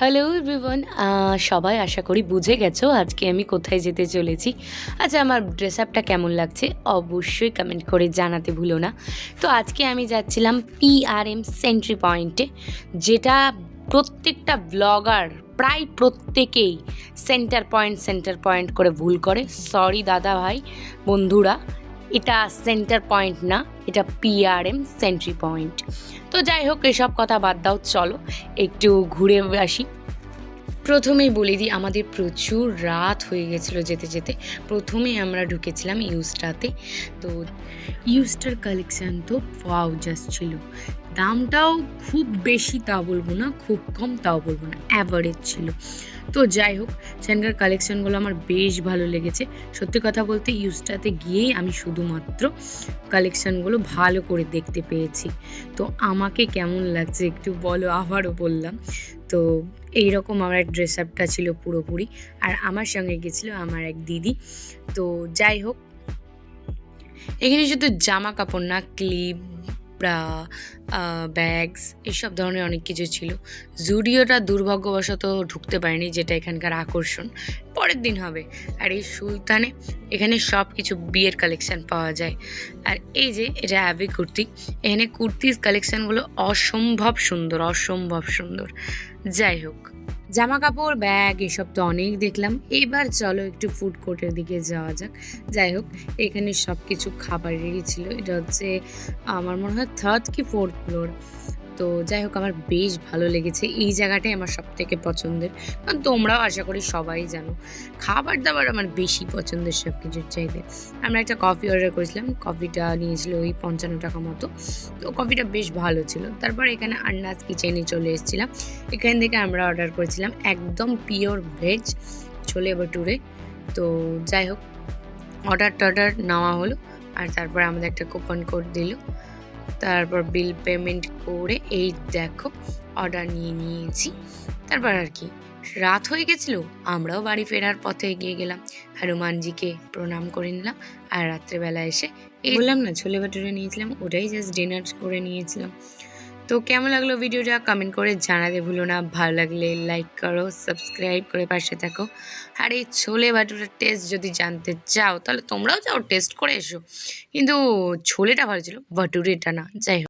Hello everyone, সবাই আশা করি বুঝে গেছো আজকে আমি কোথায় যেতে চলেছি। আচ্ছা, আমার ড্রেস আপটা কেমন লাগছে অবশ্যই কমেন্ট করে জানাতে ভুলো না। তো আজকে আমি যাচ্ছিলাম PRM সেন্ট্রি পয়েন্টে, যেটা প্রত্যেকটা ব্লগার প্রায় প্রত্যেকেই সেন্টার পয়েন্ট করে ভুল করে। সরি দাদা ভাই বন্ধুরা, এটা সেন্টার পয়েন্ট না, এটা PRM সেন্ট্রি পয়েন্ট। তো যাই হোক, এসব কথা বাদ দাও, চলো একটু ঘুরে আসি। প্রথমেই বলে দিই, আমাদের প্রচুর রাত হয়ে গেছিলো যেতে যেতে। প্রথমেই আমরা ঢুকেছিলাম ইউস্টাতে। তো ইউস্টার কালেকশান তো ওয়াও জাস্ট ছিল। দামটাও খুব বেশি তাও বলবো না, খুব কম তাও বলবো না, অ্যাভারেজ ছিল। তো যাই হোক, সেখানকার কালেকশানগুলো আমার বেশ ভালো লেগেছে। সত্যি কথা বলতে ইউস্টাতে গিয়েই আমি শুধুমাত্র কালেকশানগুলো ভালো করে দেখতে পেয়েছি। তো আমাকে কেমন লাগছে একটু বলো, আবারও বললাম। তো এইরকম আমার ড্রেস আপটা ছিল পুরোপুরি, আর আমার সঙ্গে গেছিলো আমার এক দিদি। তো যাই হোক, এখানে শুধু জামা কাপড় না, ক্লিপ, ব্রা, ব্যাগস, এসব ধরনের অনেক কিছু ছিল। জুডিওটা দুর্ভাগ্যবশত ঢুকতে পারিনি, যেটা এখানকার আকর্ষণ, পরের দিন হবে। আর এই সুলতানে এখানে সব কিছু বিয়ের কালেকশান পাওয়া যায়। আর এই যে এটা অ্যাভি কুর্তি, এখানে কুর্তির কালেকশানগুলো অসম্ভব সুন্দর, অসম্ভব সুন্দর। যাই হোক, জামা কাপড়, ব্যাগ, এসব তো অনেক দেখলাম। এবার চলো একটু ফুড কোর্টের দিকে যাওয়া যাক। যাই হোক, এখানে সব কিছু খাবারেরই ছিল। এটা হচ্ছে আমার মনে হয় 3rd কি 4th ফ্লোর। তো যাই হোক, আমার বেশ ভালো লেগেছে। এই জায়গাটাই আমার সবথেকে পছন্দের, কারণ তোমরাও আশা করি সবাই জানো খাবার দাবার আমার বেশি পছন্দের সব কিছুর চাইতে। আমরা একটা কফি অর্ডার করেছিলাম, কফিটা নিয়েছিল ওই 55 টাকা মতো। তো কফিটা বেশ ভালো ছিল। তারপর এখানে আন্নাজ কিচেনে চলে এসেছিলাম। এখান থেকে আমরা অর্ডার করেছিলাম একদম পিওর ভেজ ছোলে ভটুরে। তো যাই হোক, অর্ডার নেওয়া হলো, আর তারপর আমাদের একটা কুপন কোড দিল। তারপর বিল পেমেন্ট করে এই দেখো অর্ডার নিয়েছি। তারপর আর কি, রাত হয়ে গেছিলো, আমরাও বাড়ি ফেরার পথে এগিয়ে গেলাম, হনুমানজিকে প্রণাম করে নিলাম। আর রাত্রেবেলা এসে এই বললাম না ছোলে ভাটুরে নিয়েছিলাম, ওটাই জাস্ট ডিনার করে নিয়েছিলাম। তো কেমন লাগলো ভিডিওটা কমেন্ট করে জানাতে ভুলো না। ভালো লাগলে লাইক করো, সাবস্ক্রাইব করে পাশে থাকো। আর এই ছোলে ভাটুরের টেস্ট যদি জানতে চাও তাহলে তোমরাও যাও টেস্ট করে এসো, কিন্তু ছোলেটা ভালো ছিল, ভাটুরেটা না। যাই হোক।